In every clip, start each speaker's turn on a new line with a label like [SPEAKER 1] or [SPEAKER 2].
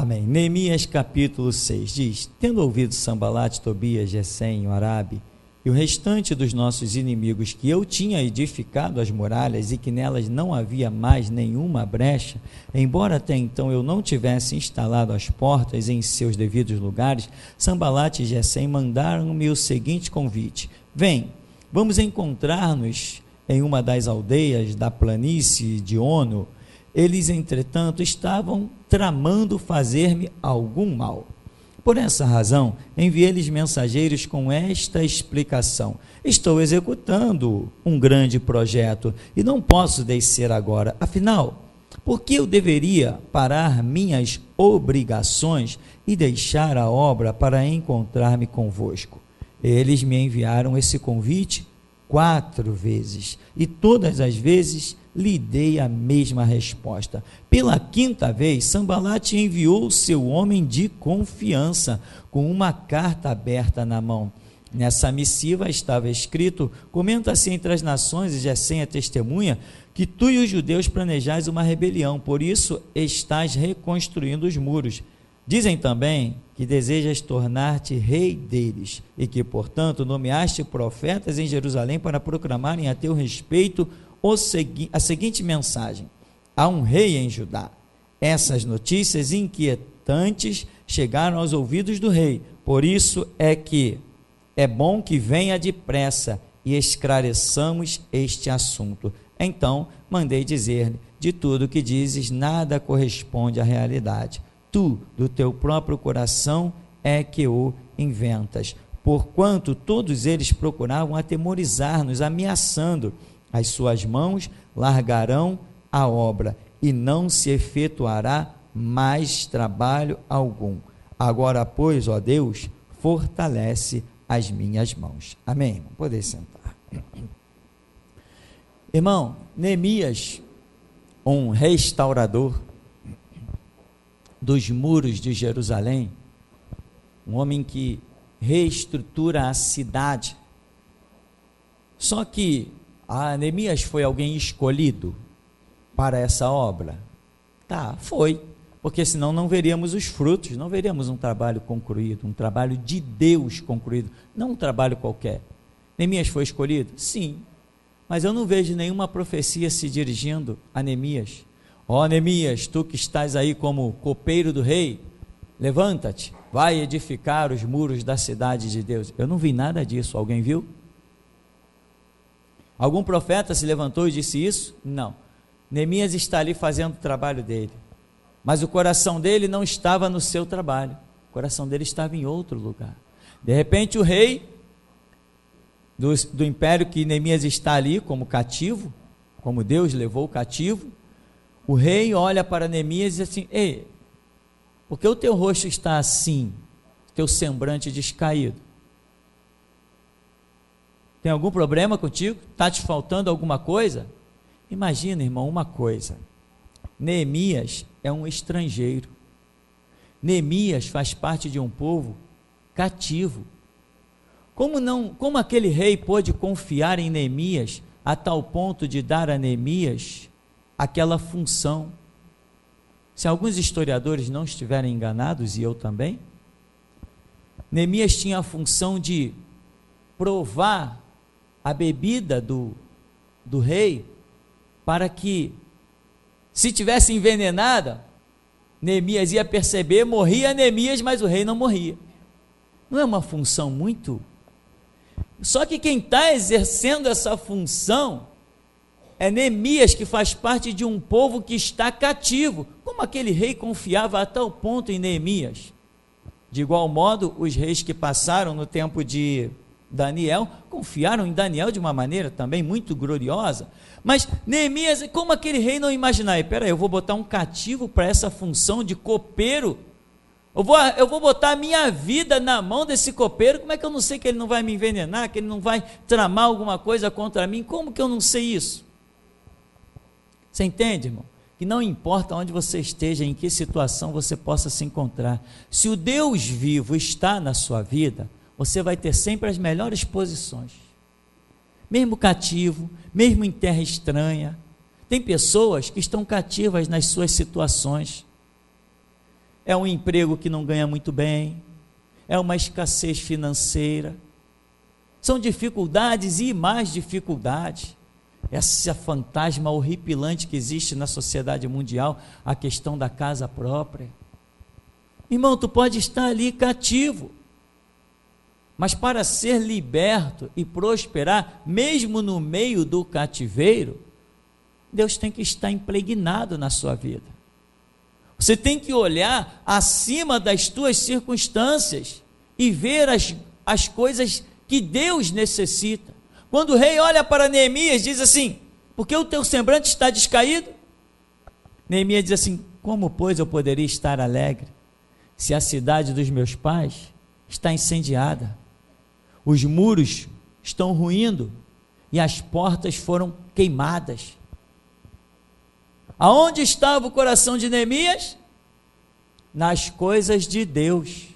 [SPEAKER 1] Amém. Neemias capítulo 6 diz: tendo ouvido Sambalate, Tobias, Gesem, o Arabe e o restante dos nossos inimigos que eu tinha edificado as muralhas e que nelas não havia mais nenhuma brecha, embora até então eu não tivesse instalado as portas em seus devidos lugares, Sambalate e Gesem mandaram-me o seguinte convite: vem, vamos encontrar-nos em uma das aldeias da planície de Ono. Eles, entretanto, estavam tramando fazer-me algum mal. Por essa razão, enviei-lhes mensageiros com esta explicação: estou executando um grande projeto e não posso descer agora. Afinal, por que eu deveria parar minhas obrigações e deixar a obra para encontrar-me convosco? Eles me enviaram esse convite 4 vezes, e todas as vezes lhe dei a mesma resposta. Pela 5ª vez, Sambalate enviou seu homem de confiança, com uma carta aberta na mão. Nessa missiva estava escrito: comenta-se entre as nações, e Gesem é testemunha, que tu e os judeus planejais uma rebelião, por isso estás reconstruindo os muros. Dizem também que desejas tornar-te rei deles, e que, portanto, nomeaste profetas em Jerusalém para proclamarem a teu respeito a seguinte mensagem: há um rei em Judá. Essas notícias inquietantes chegaram aos ouvidos do rei, por isso é que é bom que venha depressa e esclareçamos este assunto. Então mandei dizer-lhe: de tudo que dizes, nada corresponde à realidade. Tu, do teu próprio coração, é que o inventas, porquanto todos eles procuravam atemorizar-nos, ameaçando: as suas mãos largarão a obra, e não se efetuará mais trabalho algum. Agora, pois, ó Deus, fortalece as minhas mãos. Amém, irmão? Poder sentar. Irmão, Neemias, um restaurador dos muros de Jerusalém, um homem que reestrutura a cidade. Só que Neemias foi alguém escolhido para essa obra? Tá, foi, porque senão não veríamos os frutos, não veríamos um trabalho concluído, um trabalho de Deus concluído, não um trabalho qualquer. Neemias foi escolhido? Sim, mas eu não vejo nenhuma profecia se dirigindo a Neemias: ó Neemias, tu que estás aí como copeiro do rei, levanta-te, vai edificar os muros da cidade de Deus. Eu não vi nada disso. Alguém viu? Algum profeta se levantou e disse isso? Não. Neemias está ali fazendo o trabalho dele, mas o coração dele não estava no seu trabalho, o coração dele estava em outro lugar. De repente o rei do império que Neemias está ali como cativo, como Deus levou o cativo, o rei olha para Neemias e diz assim: ei, por que o teu rosto está assim, teu semblante descaído? Tem algum problema contigo? Está te faltando alguma coisa? Imagina, irmão, uma coisa: Neemias é um estrangeiro. Neemias faz parte de um povo cativo. Como aquele rei pôde confiar em Neemias a tal ponto de dar a Neemias aquela função? Se alguns historiadores não estiverem enganados, e eu também, Neemias tinha a função de provar a bebida do rei, para que, se tivesse envenenada, Neemias ia perceber, morria Neemias, mas o rei não morria. Não é uma função muito? Só que quem está exercendo essa função é Neemias, que faz parte de um povo que está cativo. Como aquele rei confiava a tal ponto em Neemias? De igual modo, os reis que passaram no tempo de Daniel confiaram em Daniel de uma maneira também muito gloriosa. Mas Neemias, como aquele rei não imaginar: espera aí, eu vou botar um cativo para essa função de copeiro, eu vou botar a minha vida na mão desse copeiro. Como é que eu não sei que ele não vai me envenenar, que ele não vai tramar alguma coisa contra mim? Como que eu não sei isso? Você entende, irmão? Que não importa onde você esteja, em que situação você possa se encontrar, se o Deus vivo está na sua vida, você vai ter sempre as melhores posições, mesmo cativo, mesmo em terra estranha. Tem pessoas que estão cativas nas suas situações. é um emprego que não ganha muito bem, é uma escassez financeira, são dificuldades e mais dificuldades. Esse fantasma horripilante que existe na sociedade mundial, a questão da casa própria. Irmão, tu pode estar ali cativo, mas para ser liberto e prosperar, mesmo no meio do cativeiro, Deus tem que estar impregnado na sua vida. Você tem que olhar acima das tuas circunstâncias e ver as coisas que Deus necessita. Quando o rei olha para Neemias, diz assim: por que o teu semblante está descaído? Neemias diz assim: como, pois, eu poderia estar alegre, se a cidade dos meus pais está incendiada, os muros estão ruindo e as portas foram queimadas? Aonde estava o coração de Neemias? Nas coisas de Deus.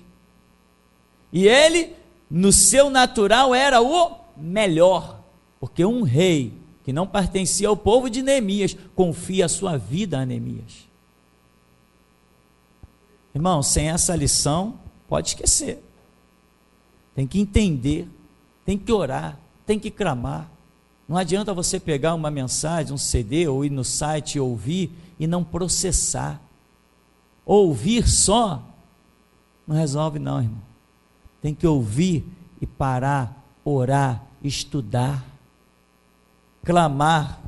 [SPEAKER 1] E ele, no seu natural, era o melhor, porque um rei que não pertencia ao povo de Neemias confia a sua vida a Neemias. Irmão, sem essa lição, pode esquecer. Tem que entender, tem que orar, tem que clamar. Não adianta você pegar uma mensagem, um CD, ou ir no site e ouvir e não processar. Ouvir só não resolve não, irmão. Tem que ouvir e parar, orar, estudar, clamar.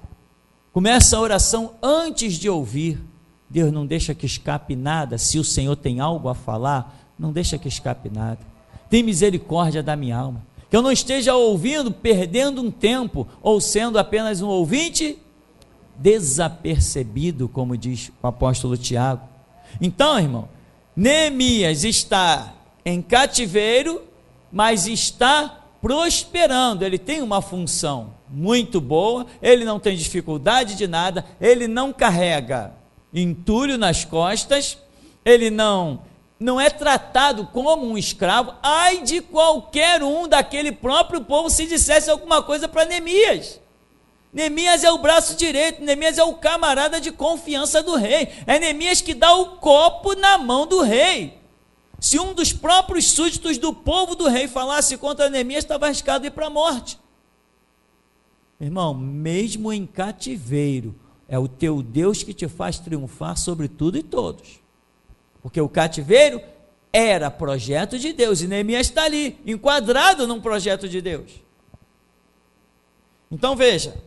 [SPEAKER 1] Começa a oração antes de ouvir. Deus não deixa que escape nada. Se o Senhor tem algo a falar, não deixa que escape nada. Tem misericórdia da minha alma. Que eu não esteja ouvindo, perdendo um tempo, ou sendo apenas um ouvinte desapercebido, como diz o apóstolo Tiago. Então, irmão, Neemias está em cativeiro, mas está prosperando. Ele tem uma função muito boa, ele não tem dificuldade de nada, ele não carrega entulho nas costas, ele não é tratado como um escravo. Ai de qualquer um daquele próprio povo se dissesse alguma coisa para Neemias. Neemias é o braço direito, Neemias é o camarada de confiança do rei, é Neemias que dá o copo na mão do rei. Se um dos próprios súditos do povo do rei falasse contra Neemias, estava arriscado ir para a morte. Irmão, mesmo em cativeiro, é o teu Deus que te faz triunfar sobre tudo e todos. Porque o cativeiro era projeto de Deus, e Neemias está ali, enquadrado num projeto de Deus. Então veja,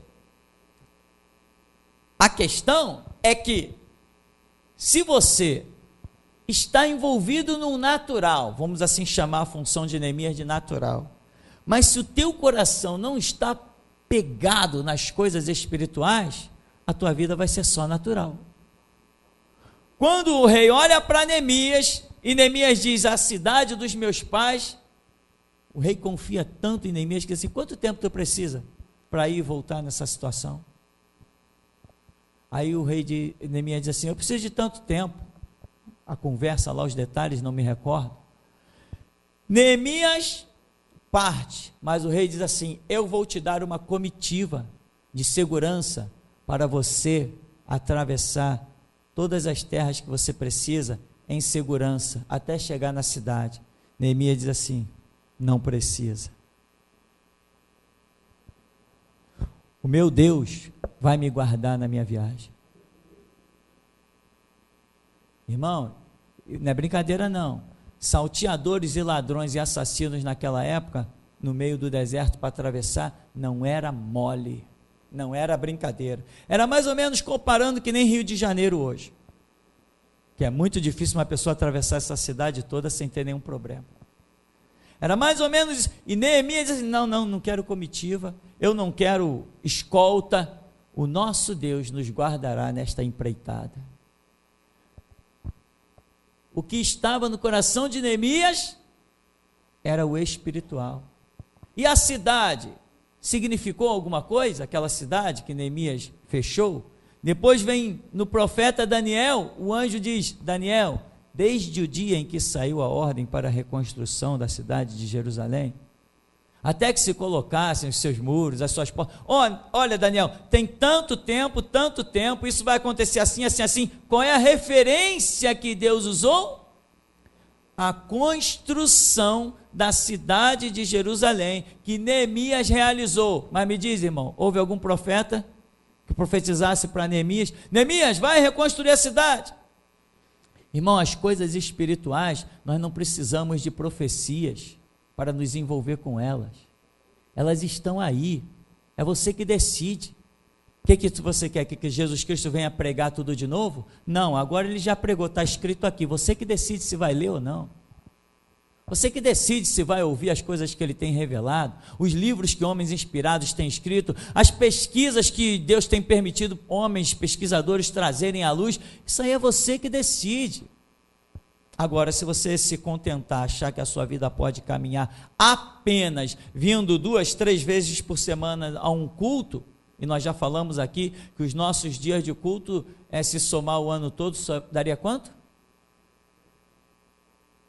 [SPEAKER 1] a questão é que, se você está envolvido no natural, vamos assim chamar a função de Neemias de natural, mas se o teu coração não está pegado nas coisas espirituais, a tua vida vai ser só natural. Quando o rei olha para Neemias, e Neemias diz: a cidade dos meus pais, o rei confia tanto em Neemias que diz assim: quanto tempo tu precisa para ir e voltar nessa situação? Aí o rei de Neemias diz assim: eu preciso de tanto tempo. A conversa lá, os detalhes não me recordo. Neemias parte, mas o rei diz assim: eu vou te dar uma comitiva de segurança para você atravessar todas as terras que você precisa em segurança, até chegar na cidade. Neemias diz assim: não precisa. O meu Deus vai me guardar na minha viagem. Irmão, não é brincadeira não. Salteadores e ladrões e assassinos naquela época, no meio do deserto para atravessar, não era mole, não era brincadeira. Era mais ou menos comparando que nem Rio de Janeiro hoje, que é muito difícil uma pessoa atravessar essa cidade toda sem ter nenhum problema. Era mais ou menos isso. E Neemias diz assim: não quero comitiva, eu não quero escolta, o nosso Deus nos guardará nesta empreitada. O que estava no coração de Neemias era o espiritual. E a cidade significou alguma coisa? Aquela cidade que Neemias fechou? Depois vem no profeta Daniel, o anjo diz: Daniel, desde o dia em que saiu a ordem para a reconstrução da cidade de Jerusalém, até que se colocassem os seus muros, as suas portas, olha Daniel, tem tanto tempo, isso vai acontecer assim, assim, assim. Qual é a referência que Deus usou? a construção da cidade de Jerusalém, que Neemias realizou. Mas me diz, irmão, houve algum profeta que profetizasse para Neemias: Neemias, vai reconstruir a cidade? Irmão, as coisas espirituais, nós não precisamos de profecias para nos envolver com elas. Elas estão aí, é você que decide. O que você quer? Que Jesus Cristo venha pregar tudo de novo? Não, agora ele já pregou, está escrito aqui, você que decide se vai ler ou não. Você que decide se vai ouvir as coisas que ele tem revelado, os livros que homens inspirados têm escrito, as pesquisas que Deus tem permitido homens pesquisadores trazerem à luz, isso aí é você que decide. Agora, se você se contentar, achar que a sua vida pode caminhar apenas vindo 2, 3 vezes por semana a um culto, e nós já falamos aqui que os nossos dias de culto, se somar o ano todo, só daria quanto?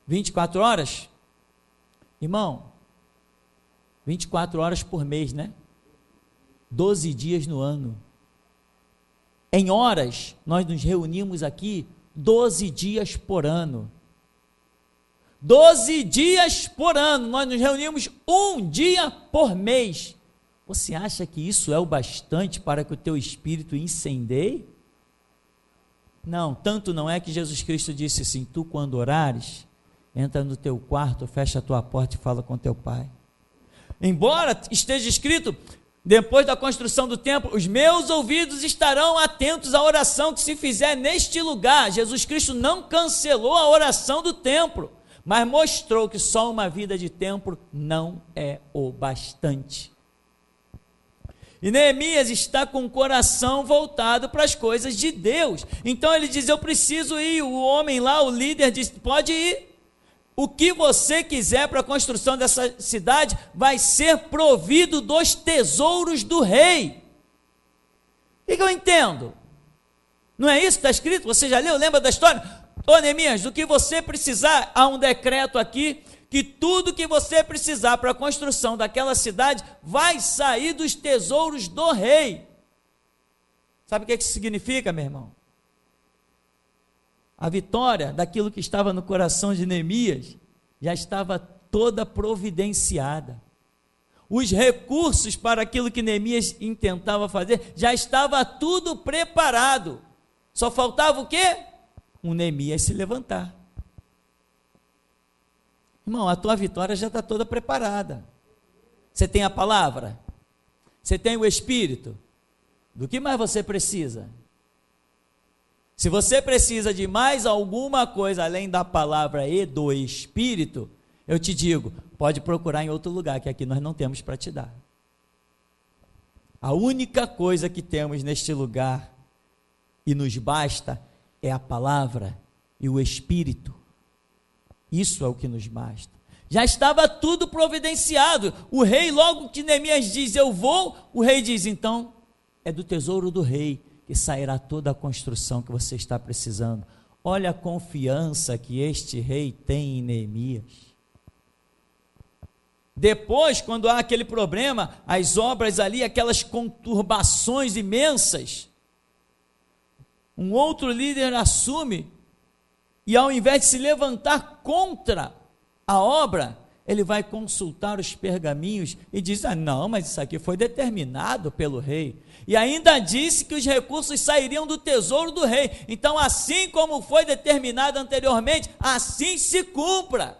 [SPEAKER 1] 24 horas? Irmão, 24 horas por mês, né? 12 dias no ano. Em horas, nós nos reunimos aqui 12 dias por ano. 12 dias por ano, nós nos reunimos um dia por mês. Você acha que isso é o bastante para que o teu espírito incendeie? Não, tanto não é que Jesus Cristo disse assim: tu quando orares, entra no teu quarto, fecha a tua porta e fala com teu pai. Embora esteja escrito, depois da construção do templo, os meus ouvidos estarão atentos à oração que se fizer neste lugar. Jesus Cristo não cancelou a oração do templo, mas mostrou que só uma vida de templo não é o bastante. E Neemias está com o coração voltado para as coisas de Deus. Então ele diz: eu preciso ir. O homem lá, o líder, diz: pode ir. O que você quiser para a construção dessa cidade vai ser provido dos tesouros do rei. O que eu entendo? Não é isso que está escrito? Você já leu? Lembra da história? Ô Neemias, do que você precisar, há um decreto aqui, que tudo que você precisar para a construção daquela cidade vai sair dos tesouros do rei. Sabe o que isso significa, meu irmão? A vitória daquilo que estava no coração de Neemias já estava toda providenciada. Os recursos para aquilo que Neemias intentava fazer já estava tudo preparado. Só faltava o quê? Um Neemias se levantar. Irmão, a tua vitória já está toda preparada. Você tem a palavra? Você tem o Espírito? Do que mais você precisa? Se você precisa de mais alguma coisa além da palavra e do Espírito, eu te digo, pode procurar em outro lugar, que aqui nós não temos para te dar. A única coisa que temos neste lugar e nos basta é a palavra e o Espírito. Isso é o que nos basta. Já estava tudo providenciado. O rei, logo que Neemias diz: eu vou, o rei diz: então é do tesouro do rei que sairá toda a construção que você está precisando. Olha a confiança que este rei tem em Neemias. Depois, quando há aquele problema, as obras ali, aquelas conturbações imensas, um outro líder assume, e ao invés de se levantar contra a obra, ele vai consultar os pergaminhos e diz: não, mas isso aqui foi determinado pelo rei, e ainda disse que os recursos sairiam do tesouro do rei, então assim como foi determinado anteriormente, assim se cumpra.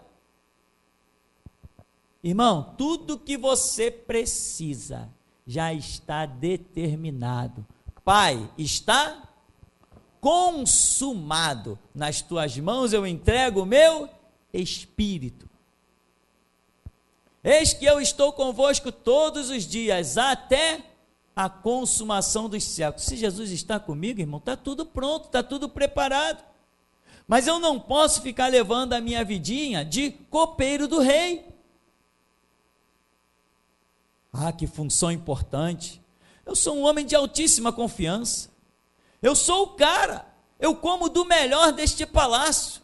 [SPEAKER 1] Irmão, tudo que você precisa já está determinado. Pai, está consumado. Nas tuas mãos eu entrego o meu espírito. Eis que eu estou convosco todos os dias, até a consumação dos séculos. Se Jesus está comigo, irmão, está tudo pronto, está tudo preparado. Mas eu não posso ficar levando a minha vidinha de copeiro do rei. Ah, que função importante. Eu sou um homem de altíssima confiança. Eu sou o cara. Eu como do melhor deste palácio.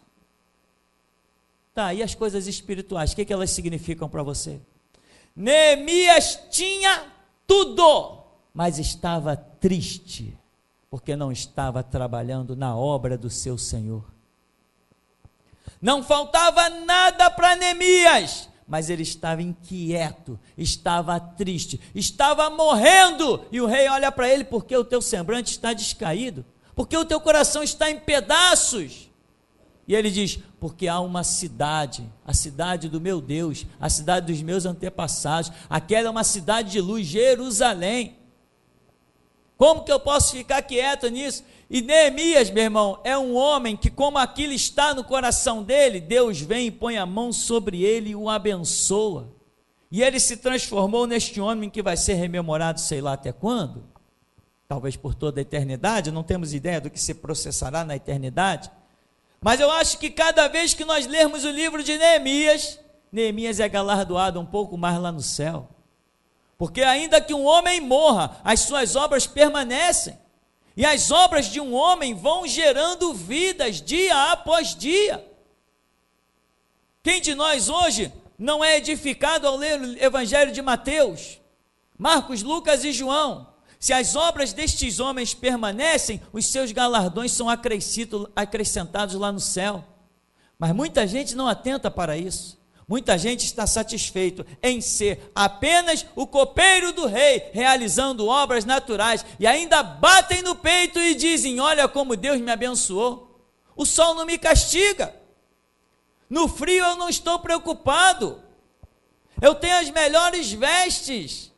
[SPEAKER 1] Tá, e as coisas espirituais, o que elas significam para você? Neemias tinha tudo, mas estava triste, porque não estava trabalhando na obra do seu Senhor. Não faltava nada para Neemias, mas ele estava inquieto, estava triste, estava morrendo. E o rei olha para ele: porque o teu semblante está descaído? Porque o teu coração está em pedaços? E ele diz: porque há uma cidade, a cidade do meu Deus, a cidade dos meus antepassados, aquela é uma cidade de luz, Jerusalém. Como que eu posso ficar quieto nisso? E Neemias, meu irmão, é um homem que, como aquilo está no coração dele, Deus vem e põe a mão sobre ele e o abençoa. E ele se transformou neste homem que vai ser rememorado sei lá até quando, talvez por toda a eternidade. Não temos ideia do que se processará na eternidade, mas eu acho que cada vez que nós lermos o livro de Neemias, Neemias é galardoado um pouco mais lá no céu, porque ainda que um homem morra, as suas obras permanecem, e as obras de um homem vão gerando vidas dia após dia. Quem de nós hoje não é edificado ao ler o Evangelho de Mateus, Marcos, Lucas e João? Se as obras destes homens permanecem, os seus galardões são acrescentados lá no céu. Mas muita gente não atenta para isso. Muita gente está satisfeito em ser apenas o copeiro do rei, realizando obras naturais, e ainda batem no peito e dizem: olha como Deus me abençoou, o sol não me castiga, no frio eu não estou preocupado, eu tenho as melhores vestes,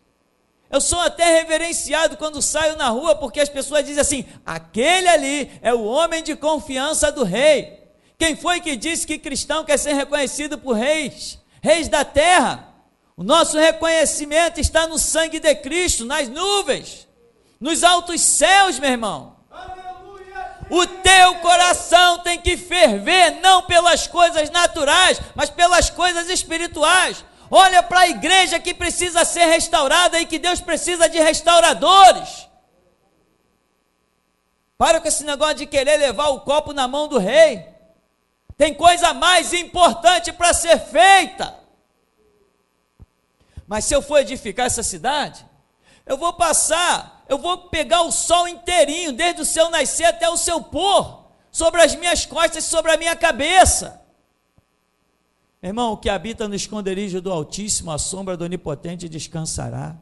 [SPEAKER 1] eu sou até reverenciado quando saio na rua, porque as pessoas dizem assim: aquele ali é o homem de confiança do rei. Quem foi que disse que cristão quer ser reconhecido por reis da terra? O nosso reconhecimento está no sangue de Cristo, nas nuvens, nos altos céus, meu irmão. O teu coração tem que ferver, não pelas coisas naturais, mas pelas coisas espirituais. Olha para a igreja que precisa ser restaurada e que Deus precisa de restauradores. Para com esse negócio de querer levar o copo na mão do rei. Tem coisa mais importante para ser feita. Mas se eu for edificar essa cidade, eu vou pegar o sol inteirinho, desde o seu nascer até o seu pôr, sobre as minhas costas e sobre a minha cabeça. Irmão, o que habita no esconderijo do Altíssimo, a sombra do Onipotente descansará.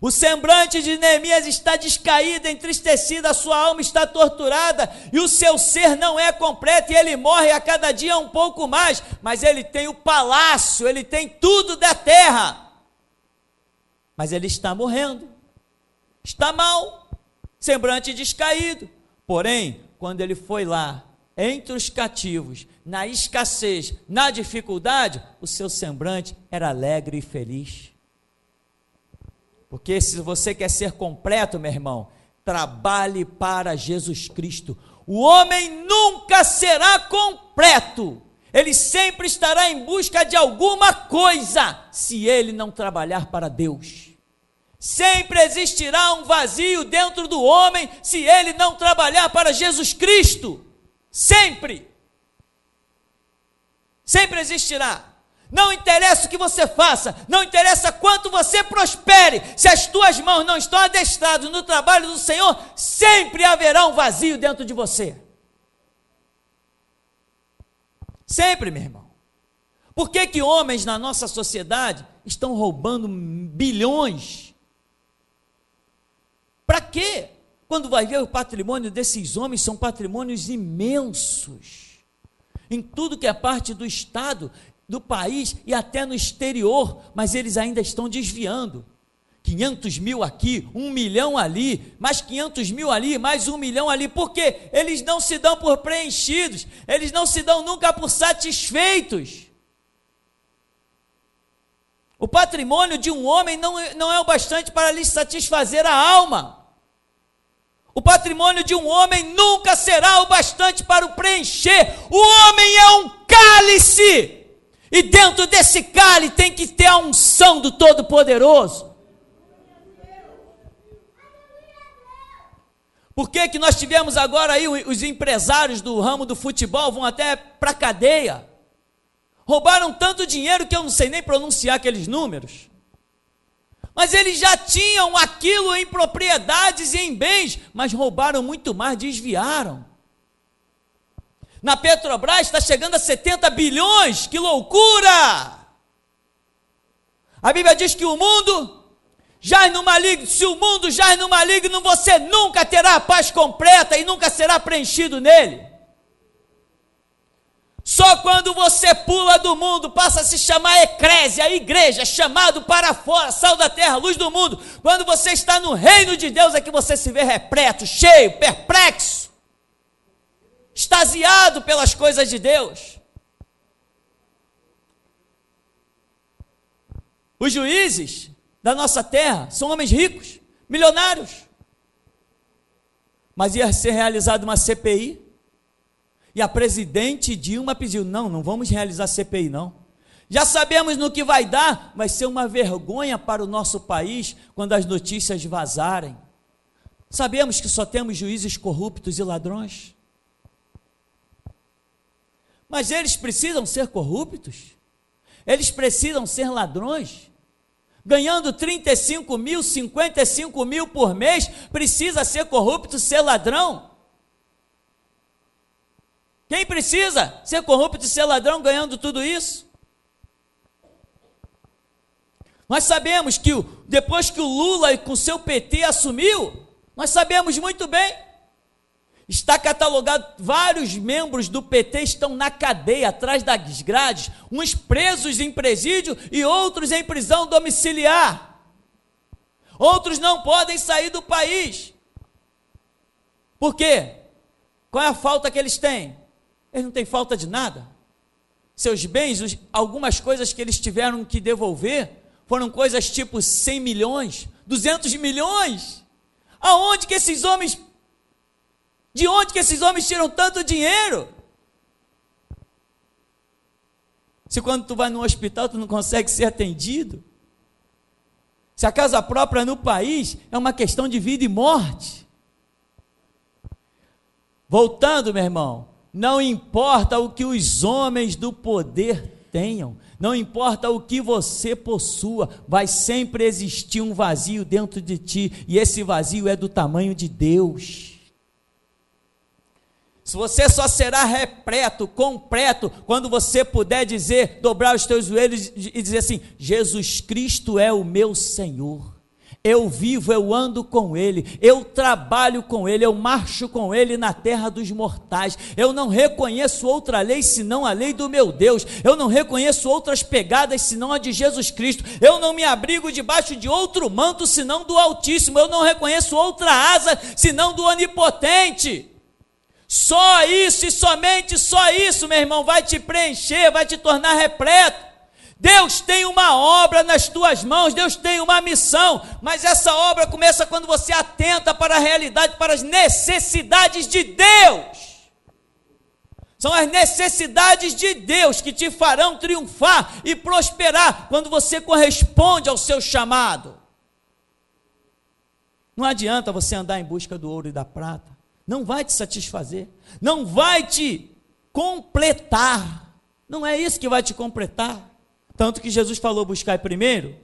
[SPEAKER 1] O semblante de Neemias está descaído, entristecido, a sua alma está torturada, e o seu ser não é completo, e ele morre a cada dia um pouco mais, mas ele tem o palácio, ele tem tudo da terra, mas ele está morrendo, está mal, semblante descaído. Porém, quando ele foi lá, entre os cativos, na escassez, na dificuldade, o seu semblante era alegre e feliz. Porque se você quer ser completo, meu irmão, trabalhe para Jesus Cristo. O homem nunca será completo, ele sempre estará em busca de alguma coisa, se ele não trabalhar para Deus. Sempre existirá um vazio dentro do homem, se ele não trabalhar para Jesus Cristo. Sempre existirá. Não interessa o que você faça, não interessa quanto você prospere, se as tuas mãos não estão adestradas no trabalho do Senhor, sempre haverá um vazio dentro de você. Sempre, meu irmão. Por que homens na nossa sociedade estão roubando bilhões? Para quê? Quando vai ver o patrimônio desses homens, são patrimônios imensos, em tudo que é parte do Estado, do país e até no exterior, mas eles ainda estão desviando. 500 mil aqui, 1 milhão ali, mais 500 mil ali, mais 1 milhão ali. Por quê? Eles não se dão por preenchidos, eles não se dão nunca por satisfeitos. O patrimônio de um homem não é o bastante para lhe satisfazer a alma. O patrimônio de um homem nunca será o bastante para o preencher. O homem é um cálice, e dentro desse cálice tem que ter a unção do Todo-Poderoso. Por que nós tivemos agora aí os empresários do ramo do futebol vão até para a cadeia? Roubaram tanto dinheiro que eu não sei nem pronunciar aqueles números. Mas eles já tinham aquilo em propriedades e em bens, mas roubaram muito mais, desviaram. Na Petrobras está chegando a 70 bilhões, que loucura! A Bíblia diz que o mundo jaz no maligno. Se o mundo jaz no maligno, você nunca terá a paz completa e nunca será preenchido nele. Só quando você pula do mundo, passa a se chamar eclésia, igreja, chamado para fora, sal da terra, luz do mundo. Quando você está no reino de Deus, é que você se vê repleto, cheio, perplexo, extasiado pelas coisas de Deus. Os juízes da nossa terra são homens ricos, milionários. Mas ia ser realizada uma CPI, e a presidente Dilma pediu, não vamos realizar CPI não. Já sabemos no que vai dar, vai ser uma vergonha para o nosso país quando as notícias vazarem. Sabemos que só temos juízes corruptos e ladrões. Mas eles precisam ser corruptos? Eles precisam ser ladrões? Ganhando 35 mil, 55 mil por mês, precisa ser corrupto, ser ladrão? Quem precisa ser corrupto e ser ladrão ganhando tudo isso? Nós sabemos que depois que o Lula com seu PT assumiu, nós sabemos muito bem, está catalogado, vários membros do PT estão na cadeia, atrás das grades, uns presos em presídio e outros em prisão domiciliar. Outros não podem sair do país. Por quê? Qual é a falta que eles têm? Eles não têm falta de nada. Seus bens, algumas coisas que eles tiveram que devolver, foram coisas tipo 100 milhões, 200 milhões. Aonde que esses homens, de onde que esses homens tiram tanto dinheiro? Se quando tu vai no hospital, tu não consegue ser atendido. Se a casa própria no país é uma questão de vida e morte. Voltando, meu irmão, não importa o que os homens do poder tenham, não importa o que você possua, vai sempre existir um vazio dentro de ti, e esse vazio é do tamanho de Deus. Se você só será repleto, completo, quando você puder dizer, dobrar os teus joelhos e dizer assim, Jesus Cristo é o meu Senhor. Eu vivo, eu ando com Ele, eu trabalho com Ele, eu marcho com Ele na terra dos mortais. Eu não reconheço outra lei senão a lei do meu Deus. Eu não reconheço outras pegadas senão a de Jesus Cristo. Eu não me abrigo debaixo de outro manto senão do Altíssimo. Eu não reconheço outra asa senão do Onipotente. Só isso e somente só isso, meu irmão, vai te preencher, vai te tornar repleto. Deus tem uma obra nas tuas mãos, Deus tem uma missão, mas essa obra começa quando você atenta para a realidade, para as necessidades de Deus. São as necessidades de Deus que te farão triunfar e prosperar quando você corresponde ao seu chamado. Não adianta você andar em busca do ouro e da prata, não vai te satisfazer, não vai te completar, não é isso que vai te completar. Tanto que Jesus falou, buscai primeiro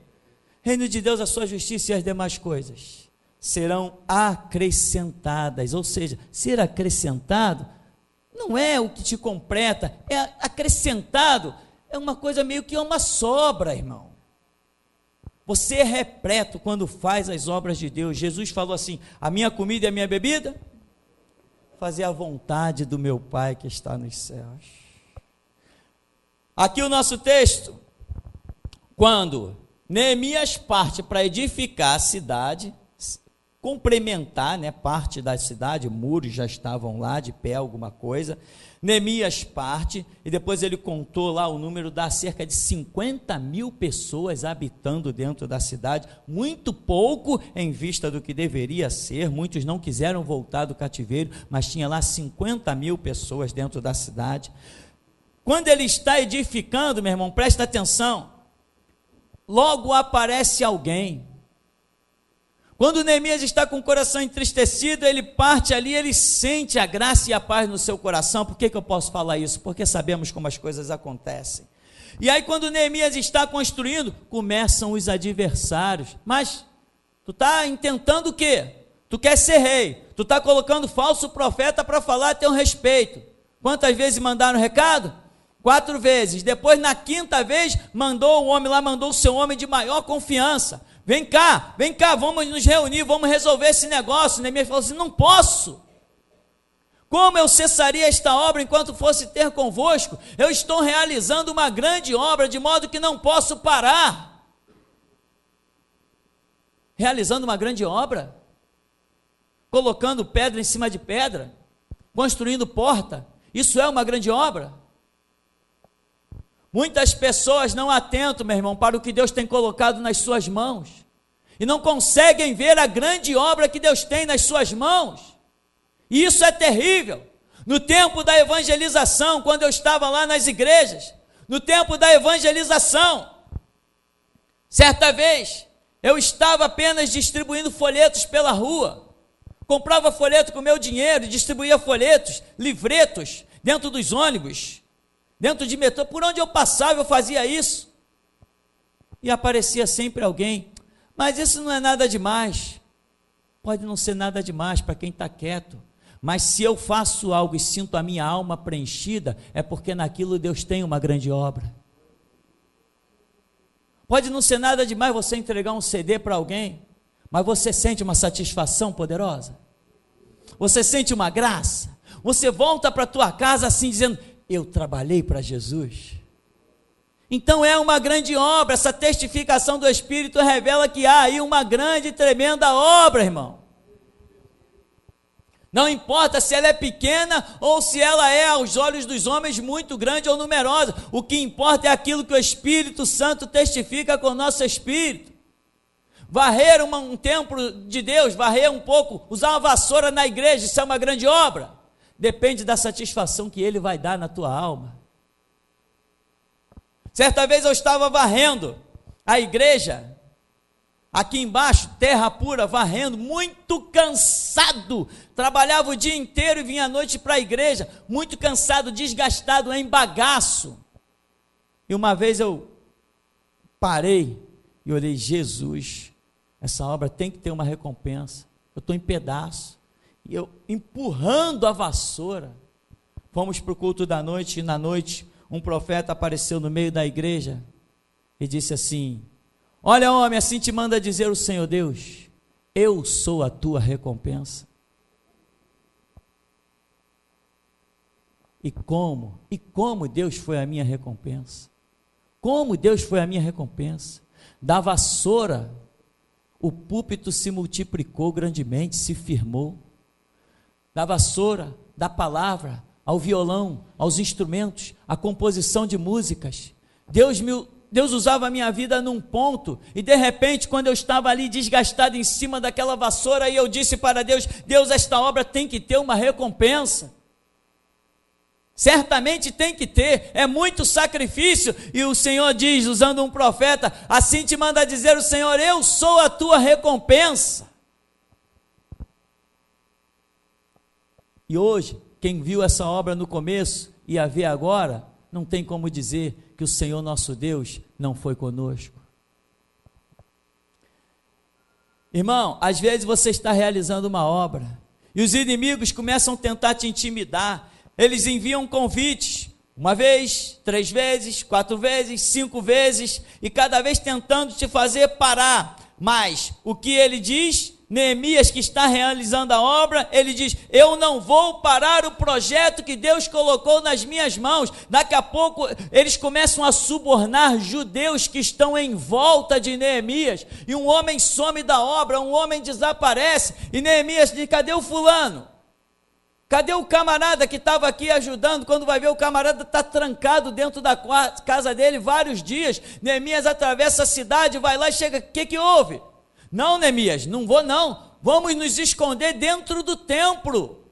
[SPEAKER 1] reino de Deus, a sua justiça, e as demais coisas serão acrescentadas. Ou seja, ser acrescentado não é o que te completa, é acrescentado, é uma coisa meio que uma sobra, irmão. Você é repleto quando faz as obras de Deus. Jesus falou assim, a minha comida e a minha bebida, fazer a vontade do meu Pai que está nos céus. Aqui o nosso texto, quando Neemias parte para edificar a cidade, complementar, parte da cidade, muros já estavam lá de pé, alguma coisa. Neemias parte, e depois ele contou lá o número, dá cerca de 50 mil pessoas habitando dentro da cidade, muito pouco em vista do que deveria ser. Muitos não quiseram voltar do cativeiro, mas tinha lá 50 mil pessoas dentro da cidade. Quando ele está edificando, meu irmão, presta atenção, logo aparece alguém. Quando Neemias está com o coração entristecido, ele parte ali, ele sente a graça e a paz no seu coração. Por que eu posso falar isso? Porque sabemos como as coisas acontecem. E aí quando Neemias está construindo, começam os adversários. Mas tu está intentando o quê? Tu quer ser rei, tu está colocando falso profeta para falar a teu respeito. Quantas vezes mandaram recado? 4 vezes. Depois, na 5ª vez, mandou o homem lá, mandou o seu homem de maior confiança. Vem cá, vamos nos reunir, vamos resolver esse negócio. Neemias falou assim: não posso. Como eu cessaria esta obra enquanto fosse ter convosco? Eu estou realizando uma grande obra, de modo que não posso parar. Realizando uma grande obra? Colocando pedra em cima de pedra? Construindo porta? Isso é uma grande obra? Muitas pessoas não atentam, meu irmão, para o que Deus tem colocado nas suas mãos, e não conseguem ver a grande obra que Deus tem nas suas mãos, e isso é terrível. No tempo da evangelização, quando eu estava lá nas igrejas, no tempo da evangelização, certa vez, eu estava apenas distribuindo folhetos pela rua, comprava folheto com meu dinheiro, distribuía folhetos, livretos, dentro dos ônibus, dentro de metrô, por onde eu passava eu fazia isso, e aparecia sempre alguém: mas isso não é nada demais. Pode não ser nada demais para quem está quieto, mas se eu faço algo e sinto a minha alma preenchida, é porque naquilo Deus tem uma grande obra. Pode não ser nada demais você entregar um CD para alguém, mas você sente uma satisfação poderosa, você sente uma graça, você volta para a tua casa assim dizendo: eu trabalhei para Jesus. Então é uma grande obra. Essa testificação do Espírito revela que há aí uma grande e tremenda obra, irmão. Não importa se ela é pequena ou se ela é aos olhos dos homens muito grande ou numerosa, o que importa é aquilo que o Espírito Santo testifica com o nosso espírito. Varrer um templo de Deus, varrer um pouco, usar uma vassoura na igreja, isso é uma grande obra? Depende da satisfação que Ele vai dar na tua alma. Certa vez eu estava varrendo a igreja, aqui embaixo, terra pura, varrendo, muito cansado, trabalhava o dia inteiro e vinha à noite para a igreja, muito cansado, desgastado, em bagaço. E uma vez eu parei e olhei: Jesus, essa obra tem que ter uma recompensa, eu estou em pedaço. E eu empurrando a vassoura, fomos para o culto da noite, e na noite um profeta apareceu no meio da igreja e disse assim: olha, homem, assim te manda dizer o Senhor Deus, eu sou a tua recompensa. E como Deus foi a minha recompensa? Como Deus foi a minha recompensa? Da vassoura, o púlpito se multiplicou grandemente, se firmou. Da vassoura, da palavra, ao violão, aos instrumentos, à composição de músicas. Deus usava a minha vida num ponto, e de repente, quando eu estava ali desgastado em cima daquela vassoura, e eu disse para Deus: Deus, esta obra tem que ter uma recompensa. Certamente tem que ter, é muito sacrifício. E o Senhor diz, usando um profeta: assim te manda dizer o Senhor, eu sou a tua recompensa. E hoje, quem viu essa obra no começo e a vê agora, não tem como dizer que o Senhor nosso Deus não foi conosco. Irmão, às vezes você está realizando uma obra e os inimigos começam a tentar te intimidar. Eles enviam convites, 1 vez, 3 vezes, 4 vezes, 5 vezes, e cada vez tentando te fazer parar. Mas o que ele diz? Neemias, que está realizando a obra, ele diz: eu não vou parar o projeto que Deus colocou nas minhas mãos. Daqui a pouco eles começam a subornar judeus que estão em volta de Neemias, e um homem some da obra, um homem desaparece, e Neemias diz: cadê o fulano? Cadê o camarada que estava aqui ajudando? Quando vai ver, o camarada está trancado dentro da casa dele vários dias. Neemias atravessa a cidade, vai lá e chega: o que houve? Não, Neemias, não vou não, vamos nos esconder dentro do templo.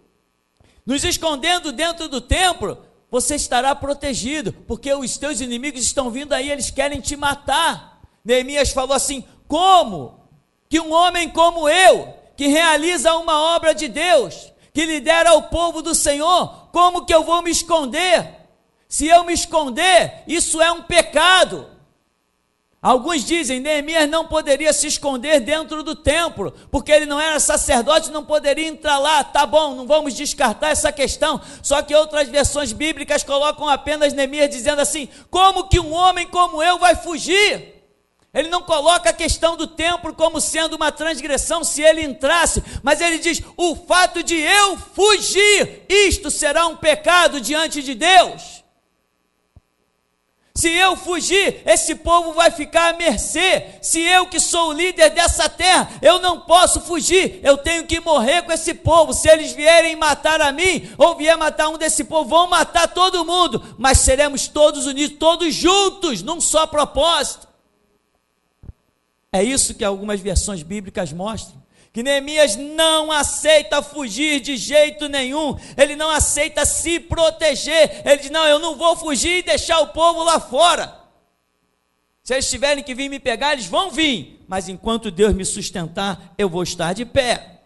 [SPEAKER 1] Nos escondendo dentro do templo, você estará protegido, porque os teus inimigos estão vindo aí, eles querem te matar. Neemias falou assim: como que um homem como eu, que realiza uma obra de Deus, que lidera o povo do Senhor, como que eu vou me esconder? Se eu me esconder, isso é um pecado. Alguns dizem, Neemias não poderia se esconder dentro do templo, porque ele não era sacerdote, não poderia entrar lá. Tá bom, não vamos descartar essa questão. Só que outras versões bíblicas colocam apenas Neemias dizendo assim: como que um homem como eu vai fugir? Ele não coloca a questão do templo como sendo uma transgressão se ele entrasse, mas ele diz: o fato de eu fugir, isto será um pecado diante de Deus. Se eu fugir, esse povo vai ficar à mercê. Se eu, que sou o líder dessa terra, eu não posso fugir, eu tenho que morrer com esse povo. Se eles vierem matar a mim, ou vier matar um desse povo, vão matar todo mundo, mas seremos todos unidos, todos juntos, num só propósito. É isso que algumas versões bíblicas mostram, que Neemias não aceita fugir de jeito nenhum, ele não aceita se proteger, ele diz: não, eu não vou fugir e deixar o povo lá fora. Se eles tiverem que vir me pegar, eles vão vir, mas enquanto Deus me sustentar, eu vou estar de pé.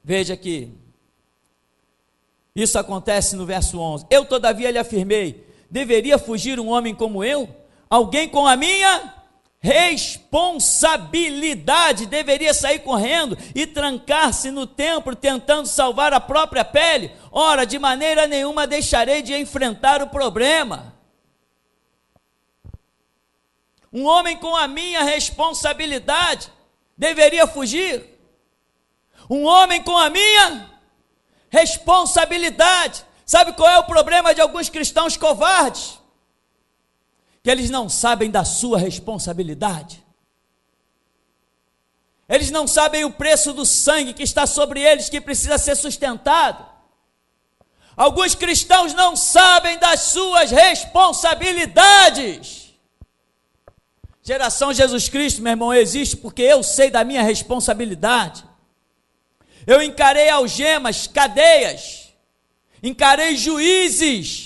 [SPEAKER 1] Veja que isso acontece no verso 11: eu todavia lhe afirmei, deveria fugir um homem como eu? Alguém com a minha responsabilidade deveria sair correndo e trancar-se no templo tentando salvar a própria pele? Ora, de maneira nenhuma deixarei de enfrentar o problema. Um homem com a minha responsabilidade deveria fugir? Um homem com a minha responsabilidade. Sabe qual é o problema de alguns cristãos covardes? Que eles não sabem da sua responsabilidade. Eles não sabem o preço do sangue que está sobre eles, que precisa ser sustentado. Alguns cristãos não sabem das suas responsabilidades. Geração Jesus Cristo, meu irmão, existe porque eu sei da minha responsabilidade. Eu encarei algemas, cadeias, encarei juízes,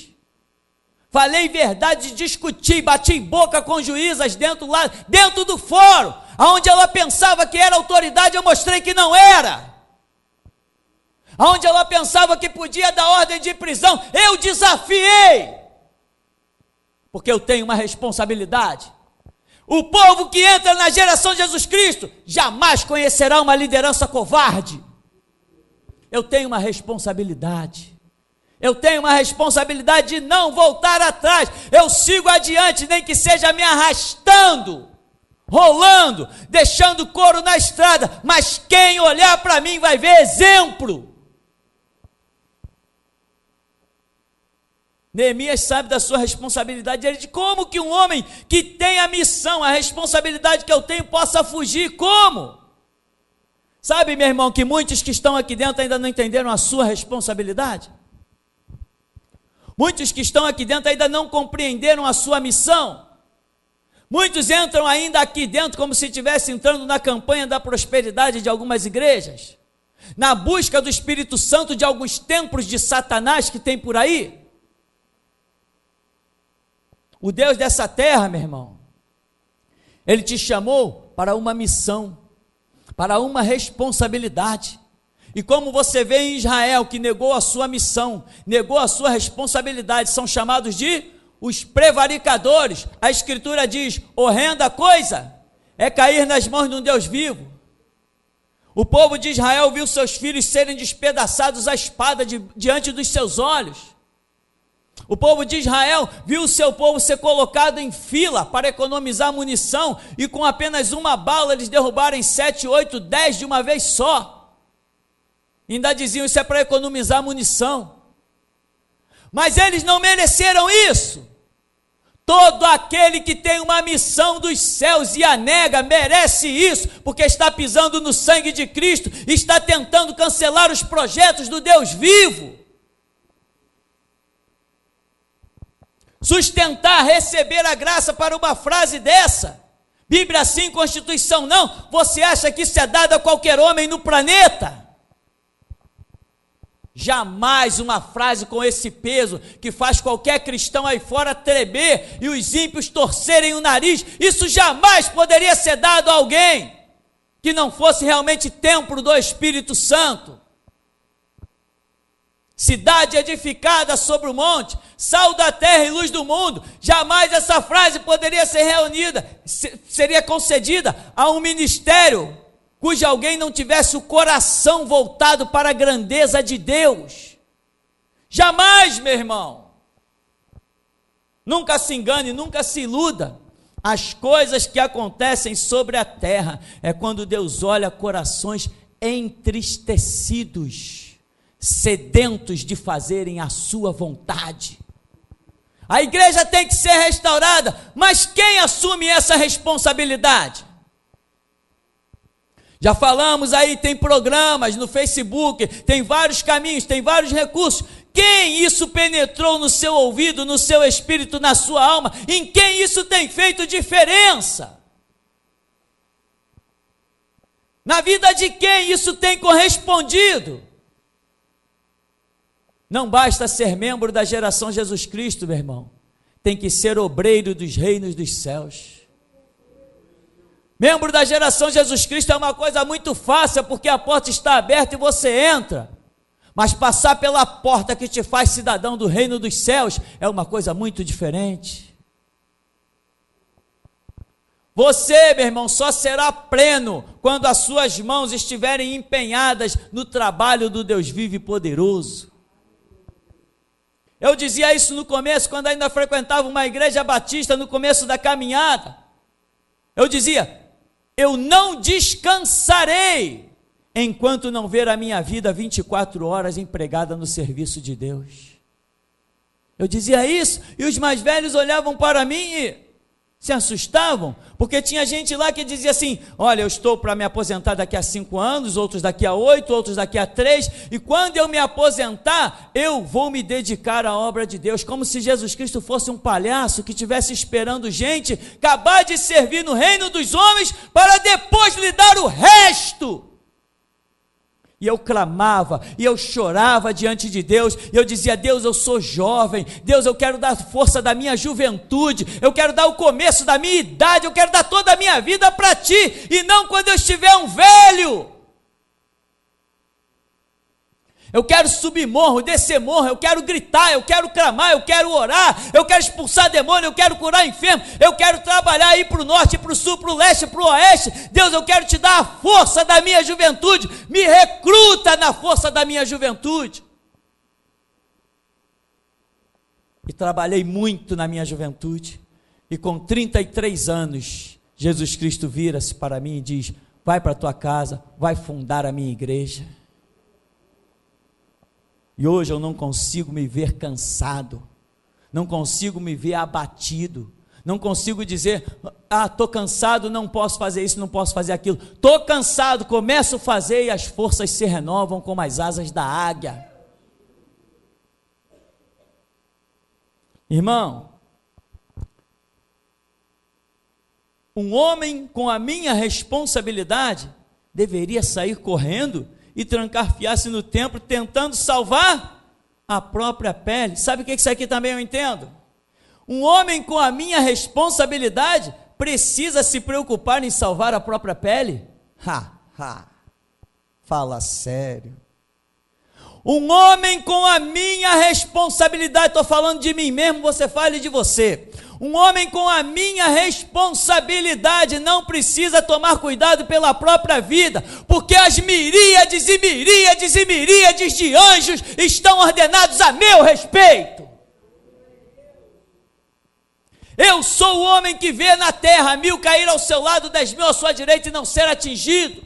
[SPEAKER 1] falei verdade, discuti, bati boca com juízas dentro do fórum, onde ela pensava que era autoridade, eu mostrei que não era. Onde ela pensava que podia dar ordem de prisão, eu desafiei, porque eu tenho uma responsabilidade. O povo que entra na geração de Jesus Cristo jamais conhecerá uma liderança covarde. Eu tenho uma responsabilidade. Eu tenho uma responsabilidade de não voltar atrás. Eu sigo adiante, nem que seja me arrastando, rolando, deixando couro na estrada, mas quem olhar para mim vai ver exemplo. Neemias sabe da sua responsabilidade. Ele diz: como que um homem que tem a missão, a responsabilidade que eu tenho, possa fugir? Como? Sabe, meu irmão, que muitos que estão aqui dentro ainda não entenderam a sua responsabilidade? Muitos que estão aqui dentro ainda não compreenderam a sua missão. Muitos entram ainda aqui dentro como se estivessem entrando na campanha da prosperidade de algumas igrejas, na busca do Espírito Santo de alguns templos de Satanás que tem por aí. O Deus dessa terra, meu irmão, Ele te chamou para uma missão, para uma responsabilidade. E como você vê em Israel, que negou a sua missão, negou a sua responsabilidade, são chamados de os prevaricadores. A Escritura diz: horrenda coisa é cair nas mãos de um Deus vivo. O povo de Israel viu seus filhos serem despedaçados à espada diante dos seus olhos. O povo de Israel viu o seu povo ser colocado em fila para economizar munição, e com apenas uma bala eles derrubarem 7, 8, 10 de uma vez só. Ainda diziam: isso é para economizar munição. Mas eles não mereceram isso. Todo aquele que tem uma missão dos céus e a nega merece isso, porque está pisando no sangue de Cristo, está tentando cancelar os projetos do Deus vivo. Sustentar, receber a graça para uma frase dessa, Bíblia sim, Constituição não, você acha que isso é dado a qualquer homem no planeta? Jamais uma frase com esse peso, que faz qualquer cristão aí fora tremer e os ímpios torcerem o nariz, isso jamais poderia ser dado a alguém que não fosse realmente templo do Espírito Santo. cidade edificada sobre o monte, sal da terra e luz do mundo. Jamais essa frase poderia ser seria concedida a um ministério cujo alguém não tivesse o coração voltado para a grandeza de Deus. Jamais, meu irmão. Nunca se engane, nunca se iluda. As coisas que acontecem sobre a terra é quando Deus olha corações entristecidos, sedentos de fazerem a sua vontade. A igreja tem que ser restaurada, mas quem assume essa responsabilidade? Já falamos aí, tem programas no Facebook, tem vários caminhos, tem vários recursos. Quem isso penetrou no seu ouvido, no seu espírito, na sua alma? Em quem isso tem feito diferença? Na vida de quem isso tem correspondido? Não basta ser membro da geração Jesus Cristo, meu irmão. Tem que ser obreiro dos reinos dos céus. Membro da geração Jesus Cristo é uma coisa muito fácil, porque a porta está aberta e você entra. Mas passar pela porta que te faz cidadão do reino dos céus é uma coisa muito diferente. Você, meu irmão, só será pleno quando as suas mãos estiverem empenhadas no trabalho do Deus vivo e poderoso. Eu dizia isso no começo, quando ainda frequentava uma igreja batista, no começo da caminhada. Eu dizia: eu não descansarei enquanto não ver a minha vida 24 horas empregada no serviço de Deus. Eu dizia isso, e os mais velhos olhavam para mim e se assustavam, porque tinha gente lá que dizia assim: olha, eu estou para me aposentar daqui a 5 anos, outros daqui a 8, outros daqui a 3, e quando eu me aposentar, eu vou me dedicar à obra de Deus, como se Jesus Cristo fosse um palhaço que estivesse esperando gente acabar de servir no reino dos homens, para depois lhe dar o resto. E eu clamava, e eu chorava diante de Deus, e eu dizia: Deus, eu sou jovem, Deus, eu quero dar força da minha juventude, eu quero dar o começo da minha idade, eu quero dar toda a minha vida para Ti, e não quando eu estiver um velho. Eu quero subir morro, descer morro, eu quero gritar, eu quero clamar, eu quero orar, eu quero expulsar demônio, eu quero curar enfermo, eu quero trabalhar, ir para o norte, para o sul, para o leste, para o oeste. Deus, eu quero Te dar a força da minha juventude, me recruta na força da minha juventude. E trabalhei muito na minha juventude, e com 33 anos, Jesus Cristo vira-se para mim e diz: vai para a tua casa, vai fundar a minha igreja. E hoje eu não consigo me ver cansado, não consigo me ver abatido, não consigo dizer: estou cansado, não posso fazer isso, não posso fazer aquilo. Estou cansado, começo a fazer e as forças se renovam como as asas da águia. Irmão, um homem com a minha responsabilidade deveria sair correndo e trancar-se no templo, tentando salvar a própria pele. Sabe o que isso aqui também eu entendo? Um homem com a minha responsabilidade precisa se preocupar em salvar a própria pele? Fala sério. Um homem com a minha responsabilidade, estou falando de mim mesmo, você fale de você. Um homem com a minha responsabilidade não precisa tomar cuidado pela própria vida, porque as miríades e miríades e miríades de anjos estão ordenados a meu respeito. Eu sou o homem que vê na terra 1000 cair ao seu lado, 10.000 à sua direita e não ser atingido.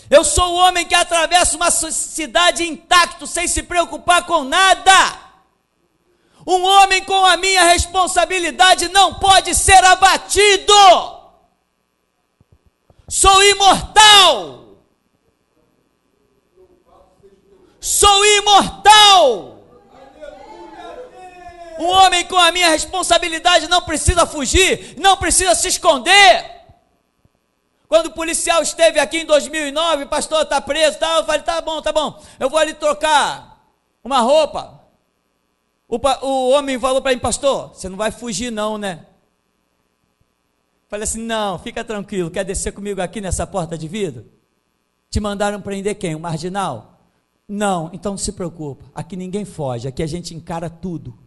[SPEAKER 1] Eu sou o homem que atravessa uma cidade intacto, sem se preocupar com nada. Um homem com a minha responsabilidade não pode ser abatido. Sou imortal. Sou imortal. Um homem com a minha responsabilidade não precisa fugir, não precisa se esconder. Quando o policial esteve aqui em 2009, pastor, está preso, tá? Eu falei: tá bom, eu vou ali trocar uma roupa. O homem falou para mim: pastor, você não vai fugir não, né? Falei assim: não, fica tranquilo, quer descer comigo aqui nessa porta de vidro? Te mandaram prender quem? Um marginal? Não, então não se preocupa, aqui ninguém foge, aqui a gente encara tudo.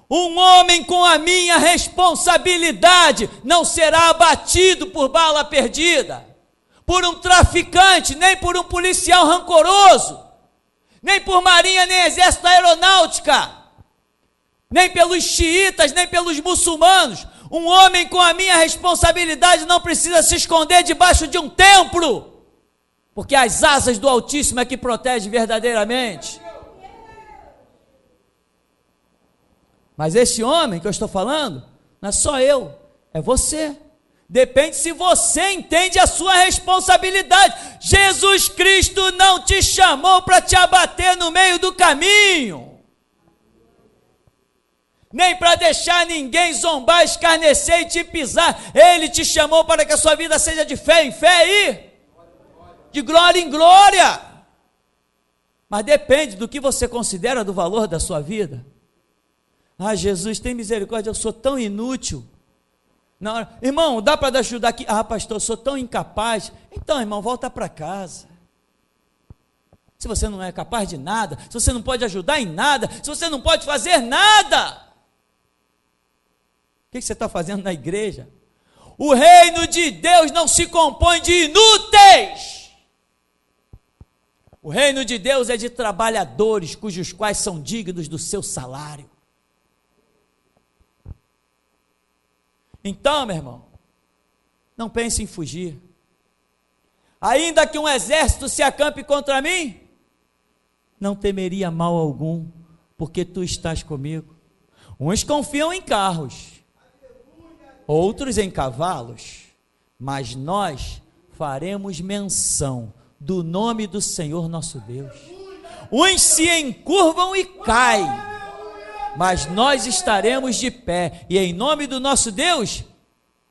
[SPEAKER 1] Um homem com a minha responsabilidade não será abatido por bala perdida, por um traficante, nem por um policial rancoroso, nem por marinha, nem exército da aeronáutica, nem pelos xiitas, nem pelos muçulmanos. Um homem com a minha responsabilidade não precisa se esconder debaixo de um templo, porque as asas do Altíssimo é que protege verdadeiramente. Mas esse homem que eu estou falando, não é só eu, é você. Depende se você entende a sua responsabilidade. Jesus Cristo não te chamou para te abater no meio do caminho, nem para deixar ninguém zombar, escarnecer e te pisar. Ele te chamou para que a sua vida seja de fé em fé e de glória em glória. Mas depende do que você considera do valor da sua vida. Ah, Jesus, tem misericórdia, eu sou tão inútil. Não, irmão, dá para ajudar aqui? Ah, pastor, eu sou tão incapaz. Então, irmão, volta para casa. Se você não é capaz de nada, se você não pode ajudar em nada, se você não pode fazer nada, o que você está fazendo na igreja? O reino de Deus não se compõe de inúteis. O reino de Deus é de trabalhadores, cujos quais são dignos do seu salário. Então, meu irmão, não pense em fugir. Ainda que um exército se acampe contra mim, não temeria mal algum, porque tu estás comigo. Uns confiam em carros, outros em cavalos, mas nós faremos menção do nome do Senhor nosso Deus. Uns se encurvam e caem, mas nós estaremos de pé, e em nome do nosso Deus,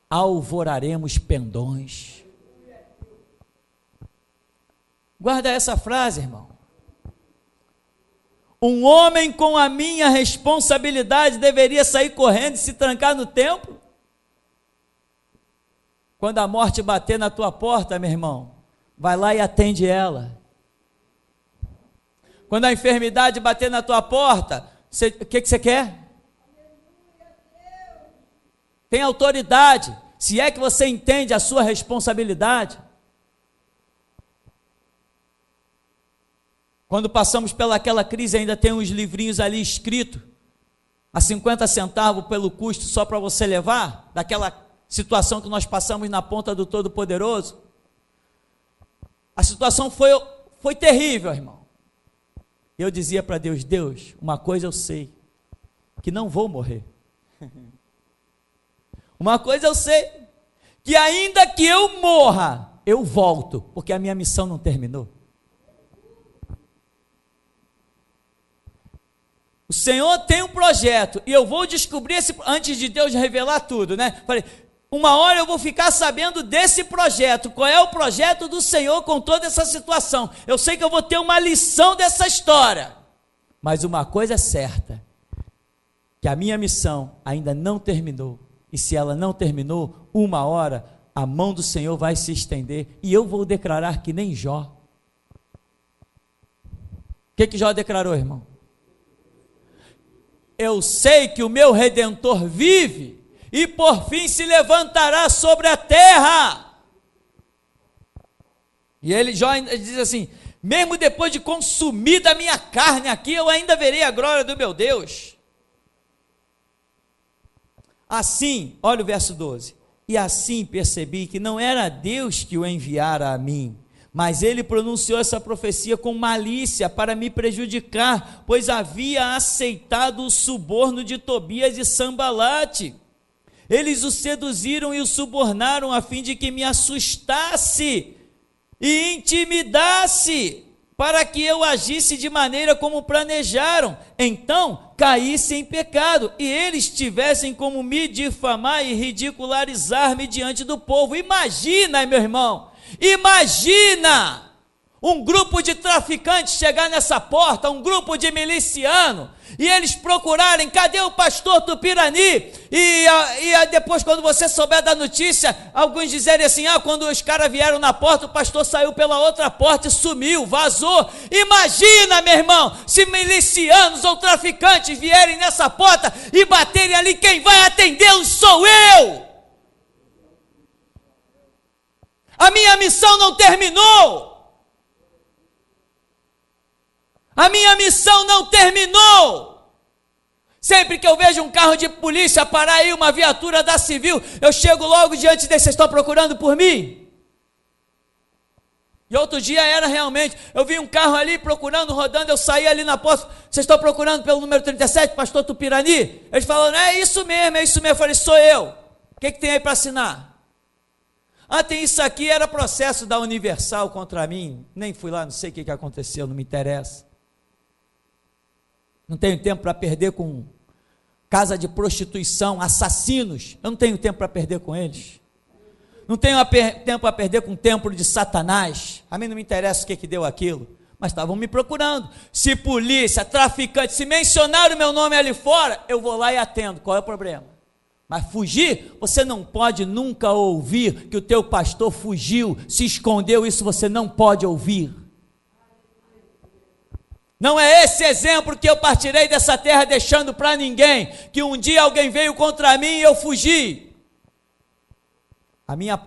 [SPEAKER 1] alvoraremos pendões. Guarda essa frase, irmão. Um homem com a minha responsabilidade deveria sair correndo e se trancar no templo? Quando a morte bater na tua porta, meu irmão, vai lá e atende ela. Quando a enfermidade bater na tua porta, o que você quer? Tem autoridade, se é que você entende a sua responsabilidade. Quando passamos pelaquela crise, ainda tem uns livrinhos ali escritos, a 50 centavos pelo custo só para você levar, daquela situação que nós passamos na ponta do Todo-Poderoso. A situação foi terrível, irmão. Eu dizia para Deus, Deus, uma coisa eu sei, que não vou morrer. Uma coisa eu sei, que ainda que eu morra, eu volto, porque a minha missão não terminou. O Senhor tem um projeto, e eu vou descobrir antes de Deus revelar tudo, né? Falei, uma hora eu vou ficar sabendo desse projeto, qual é o projeto do Senhor com toda essa situação. Eu sei que eu vou ter uma lição dessa história, mas uma coisa é certa, que a minha missão ainda não terminou, e se ela não terminou, uma hora a mão do Senhor vai se estender, e eu vou declarar que nem Jó. O que Jó declarou, irmão? Eu sei que o meu Redentor vive, e por fim se levantará sobre a terra. E Jó diz assim, mesmo depois de consumida a minha carne aqui, eu ainda verei a glória do meu Deus. Assim, olha o verso 12, e assim percebi que não era Deus que o enviara a mim, mas ele pronunciou essa profecia com malícia para me prejudicar, pois havia aceitado o suborno de Tobias e Sambalate. Eles o seduziram e o subornaram a fim de que me assustasse e intimidasse, para que eu agisse de maneira como planejaram, então caísse em pecado, e eles tivessem como me difamar e ridicularizar-me diante do povo. Imagina, meu irmão, imagina um grupo de traficantes chegar nessa porta, um grupo de miliciano, e eles procurarem, cadê o pastor Tupirani? E depois, quando você souber da notícia, alguns dizerem assim, quando os caras vieram na porta, o pastor saiu pela outra porta e sumiu, vazou. Imagina, meu irmão, se milicianos ou traficantes vierem nessa porta e baterem ali, quem vai atendê-los sou eu. A minha missão não terminou. A minha missão não terminou. Sempre que eu vejo um carro de polícia parar aí, uma viatura da civil, eu chego logo diante desse, vocês estão procurando por mim? E outro dia era realmente, eu vi um carro ali procurando, rodando, eu saí ali na porta, vocês estão procurando pelo número 37, pastor Tupirani? Eles falaram, é isso mesmo. Eu falei, sou eu. O que tem aí para assinar? Tem isso aqui, era processo da Universal contra mim, nem fui lá, não sei o que aconteceu, não me interessa. Não tenho tempo para perder com casa de prostituição, assassinos, eu não tenho tempo para perder com eles. Não tenho tempo para perder com o templo de Satanás. A mim não me interessa o que deu aquilo, mas estavam me procurando. Se polícia, traficante, se mencionar o meu nome ali fora, eu vou lá e atendo, qual é o problema? Mas fugir, você não pode nunca ouvir que o teu pastor fugiu, se escondeu, isso você não pode ouvir. Não é esse exemplo que eu partirei dessa terra deixando para ninguém, que um dia alguém veio contra mim e eu fugi.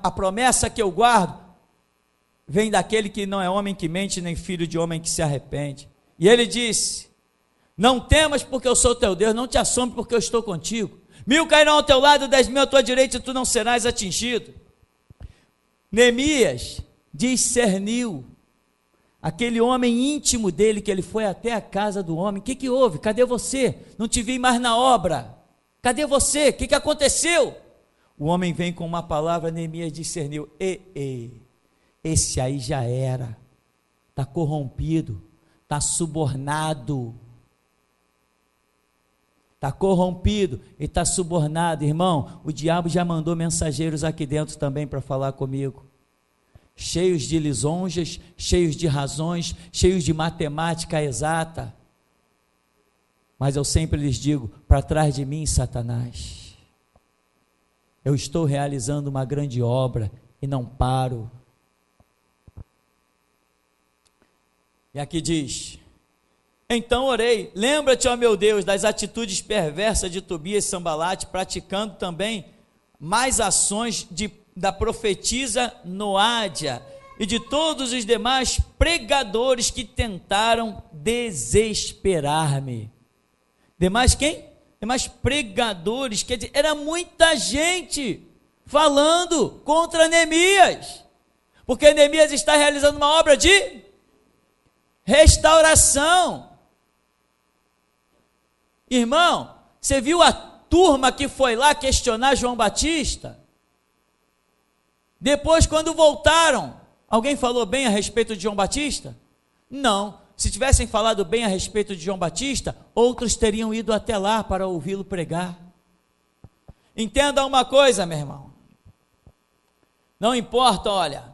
[SPEAKER 1] A promessa que eu guardo vem daquele que não é homem que mente, nem filho de homem que se arrepende. E ele disse, não temas porque eu sou teu Deus, não te assombres porque eu estou contigo. 1000 cairão ao teu lado, 10.000 à tua direita, e tu não serás atingido. Neemias discerniu aquele homem íntimo dele, que ele foi até a casa do homem. O que houve? Cadê você? Não te vi mais na obra. Cadê você? O que aconteceu? O homem vem com uma palavra, Neemias discerniu. Esse aí já era. Está corrompido. Está subornado. Está corrompido e está subornado. Irmão, o diabo já mandou mensageiros aqui dentro também para falar comigo. Cheios de lisonjas, cheios de razões, cheios de matemática exata. Mas eu sempre lhes digo, para trás de mim, Satanás. Eu estou realizando uma grande obra e não paro. E aqui diz, então orei, lembra-te, ó meu Deus, das atitudes perversas de Tobias e Sambalate, praticando também mais ações da profetisa Noádia e de todos os demais pregadores que tentaram desesperar-me. Demais quem? Demais pregadores, quer dizer, era muita gente falando contra Neemias, porque Neemias está realizando uma obra de restauração. Irmão, você viu a turma que foi lá questionar João Batista? Depois, quando voltaram, alguém falou bem a respeito de João Batista? Não. Se tivessem falado bem a respeito de João Batista, outros teriam ido até lá para ouvi-lo pregar. Entenda uma coisa, meu irmão. Não importa, olha,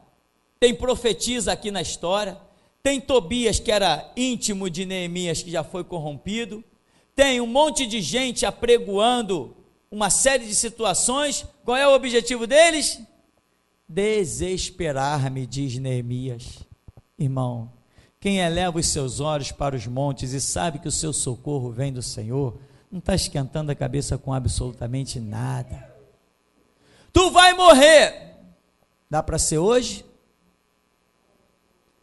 [SPEAKER 1] tem profetisa aqui na história, tem Tobias, que era íntimo de Neemias, que já foi corrompido, tem um monte de gente apregoando uma série de situações. Qual é o objetivo deles? Desesperar-me, diz Neemias. Irmão, quem eleva os seus olhos para os montes e sabe que o seu socorro vem do Senhor, não está esquentando a cabeça com absolutamente nada. Tu vai morrer. Dá para ser hoje?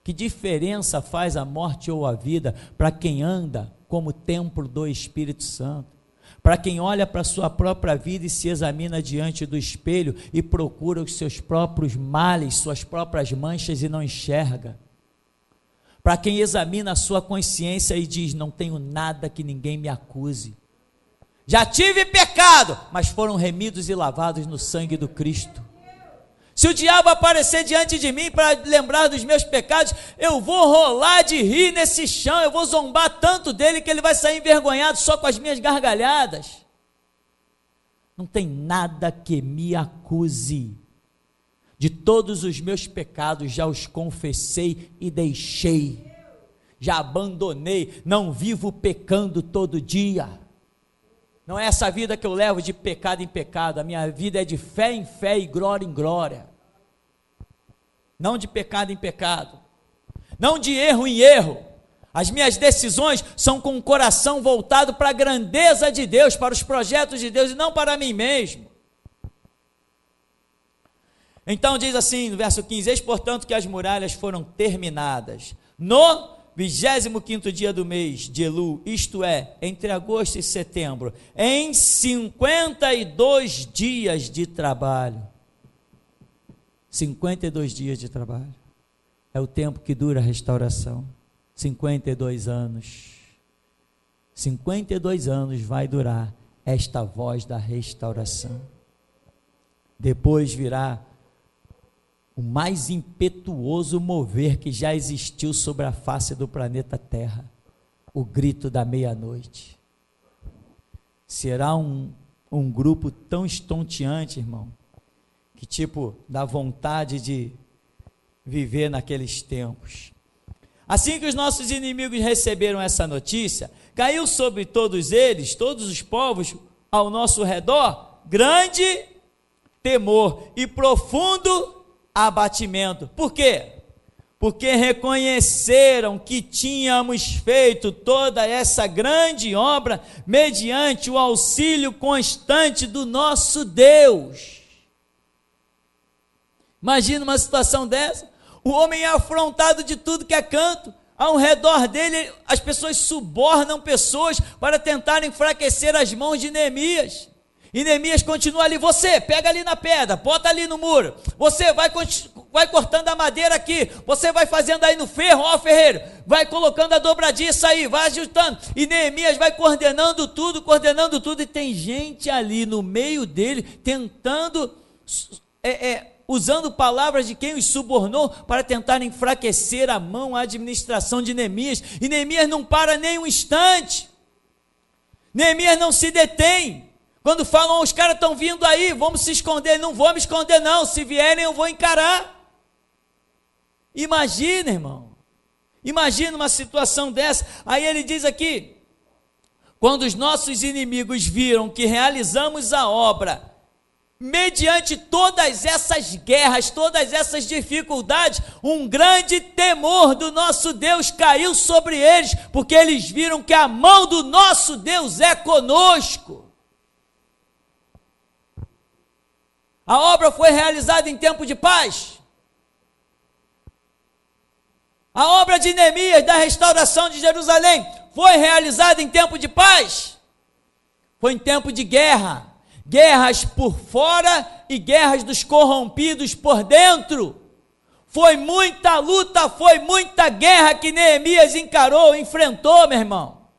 [SPEAKER 1] Que diferença faz a morte ou a vida para quem anda como templo do Espírito Santo? Para quem olha para a sua própria vida e se examina diante do espelho e procura os seus próprios males, suas próprias manchas e não enxerga. Para quem examina a sua consciência e diz, não tenho nada que ninguém me acuse. Já tive pecado, mas foram remidos e lavados no sangue do Cristo. Se o diabo aparecer diante de mim para lembrar dos meus pecados, eu vou rolar de rir nesse chão, eu vou zombar tanto dele que ele vai sair envergonhado só com as minhas gargalhadas. Não tem nada que me acuse De todos os meus pecados já os confessei e deixei, já abandonei, não vivo pecando todo dia. Não é essa vida que eu levo de pecado em pecado, a minha vida é de fé em fé e glória em glória, não de pecado em pecado, não de erro em erro. As minhas decisões são com o coração voltado para a grandeza de Deus, para os projetos de Deus e não para mim mesmo. Então diz assim no verso 15: eis portanto que as muralhas foram terminadas no 25º dia do mês de Elul, isto é, entre agosto e setembro, em 52 dias de trabalho. 52 dias de trabalho, é o tempo que dura a restauração, 52 anos, 52 anos vai durar esta voz da restauração. Depois virá o mais impetuoso mover que já existiu sobre a face do planeta Terra, o grito da meia-noite. Será um grupo tão estonteante, irmão, que dá vontade de viver naqueles tempos. Assim que os nossos inimigos receberam essa notícia, caiu sobre todos eles, todos os povos ao nosso redor, grande temor e profundo abatimento. Por quê? Porque reconheceram que tínhamos feito toda essa grande obra mediante o auxílio constante do nosso Deus. Imagina uma situação dessa, o homem é afrontado de tudo que é canto, ao redor dele as pessoas subornam pessoas para tentar enfraquecer as mãos de Neemias. E Neemias continua ali: você pega ali na pedra, bota ali no muro, você vai cortando a madeira aqui, você vai fazendo aí no ferro, ó ferreiro, vai colocando a dobradiça aí, vai ajustando, e Neemias vai coordenando tudo, e tem gente ali no meio dele, tentando, usando palavras de quem os subornou, para tentar enfraquecer a mão, a administração de Neemias, e Neemias não para nem um instante, Neemias não se detém. Quando falam: os caras estão vindo aí, vamos se esconder. Não vou me esconder não, se vierem eu vou encarar. Imagina, irmão, imagina uma situação dessa. Aí ele diz aqui: quando os nossos inimigos viram que realizamos a obra, mediante todas essas guerras, todas essas dificuldades, um grande temor do nosso Deus caiu sobre eles, porque eles viram que a mão do nosso Deus é conosco. A obra foi realizada em tempo de paz. A obra de Neemias, da restauração de Jerusalém, foi realizada em tempo de paz? Foi em tempo de guerra. Guerras por fora e guerras dos corrompidos por dentro. Foi muita luta, foi muita guerra que Neemias encarou, enfrentou, meu irmão.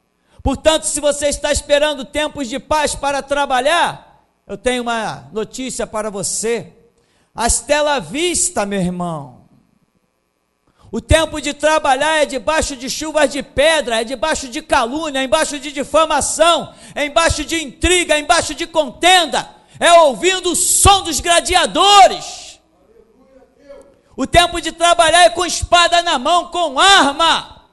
[SPEAKER 1] Portanto, se você está esperando tempos de paz para trabalhar, eu tenho uma notícia para você: hasta la vista, meu irmão. O tempo de trabalhar é debaixo de chuvas de pedra, é debaixo de calúnia, é embaixo de difamação, é embaixo de intriga, é embaixo de contenda, é ouvindo o som dos gladiadores. O tempo de trabalhar é com espada na mão, com arma.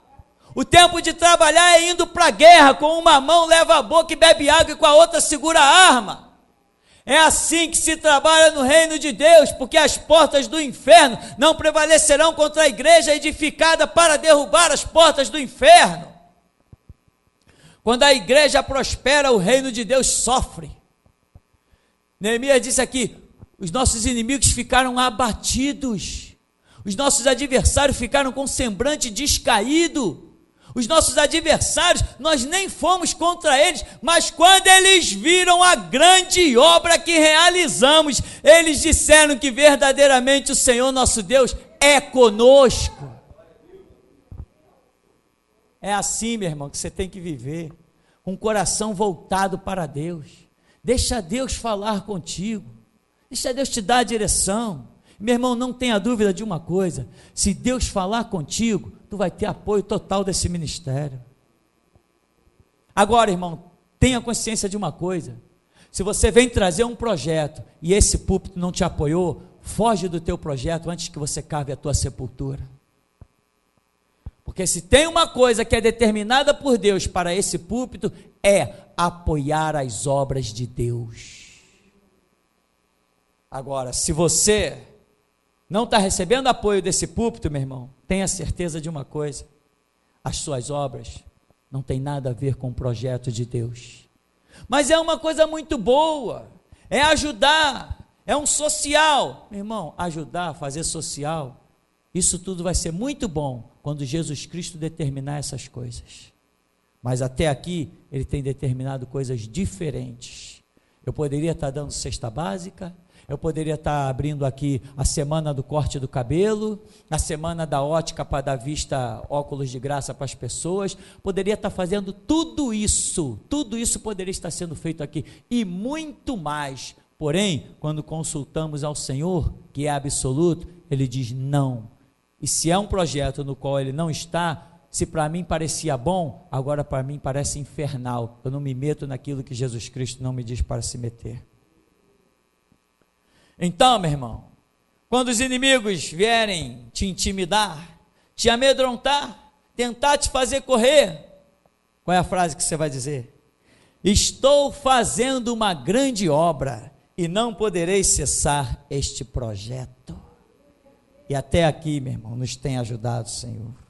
[SPEAKER 1] O tempo de trabalhar é indo para a guerra, com uma mão leva a boca e bebe água e com a outra segura a arma. É assim que se trabalha no reino de Deus, porque as portas do inferno não prevalecerão contra a igreja edificada para derrubar as portas do inferno. Quando a igreja prospera, o reino de Deus sofre. Neemias disse aqui: os nossos inimigos ficaram abatidos, os nossos adversários ficaram com semblante descaído. Os nossos adversários, nós nem fomos contra eles, mas quando eles viram a grande obra que realizamos, eles disseram que verdadeiramente o Senhor nosso Deus é conosco. É assim, meu irmão, que você tem que viver, com o coração voltado para Deus. Deixa Deus falar contigo, deixa Deus te dar a direção. Meu irmão, não tenha dúvida de uma coisa: se Deus falar contigo, tu vai ter apoio total desse ministério. Agora, irmão, tenha consciência de uma coisa: se você vem trazer um projeto e esse púlpito não te apoiou, foge do teu projeto antes que você cave a tua sepultura. Porque se tem uma coisa que é determinada por Deus para esse púlpito, é apoiar as obras de Deus. Agora, se você não está recebendo apoio desse púlpito, meu irmão, tenha certeza de uma coisa: as suas obras não têm nada a ver com o projeto de Deus. Mas é uma coisa muito boa, é ajudar, é um social. Meu irmão, ajudar, fazer social, isso tudo vai ser muito bom quando Jesus Cristo determinar essas coisas. Mas até aqui, ele tem determinado coisas diferentes. Eu poderia estar dando cesta básica, eu poderia estar abrindo aqui a semana do corte do cabelo, a semana da ótica para dar vista, óculos de graça para as pessoas, poderia estar fazendo tudo isso poderia estar sendo feito aqui, e muito mais. Porém, quando consultamos ao Senhor, que é absoluto, ele diz não. E se é um projeto no qual ele não está, se para mim parecia bom, agora para mim parece infernal. Eu não me meto naquilo que Jesus Cristo não me diz para se meter. Então, meu irmão, quando os inimigos vierem te intimidar, te amedrontar, tentar te fazer correr, qual é a frase que você vai dizer? Estou fazendo uma grande obra e não poderei cessar este projeto. E até aqui, meu irmão, nos tem ajudado o Senhor.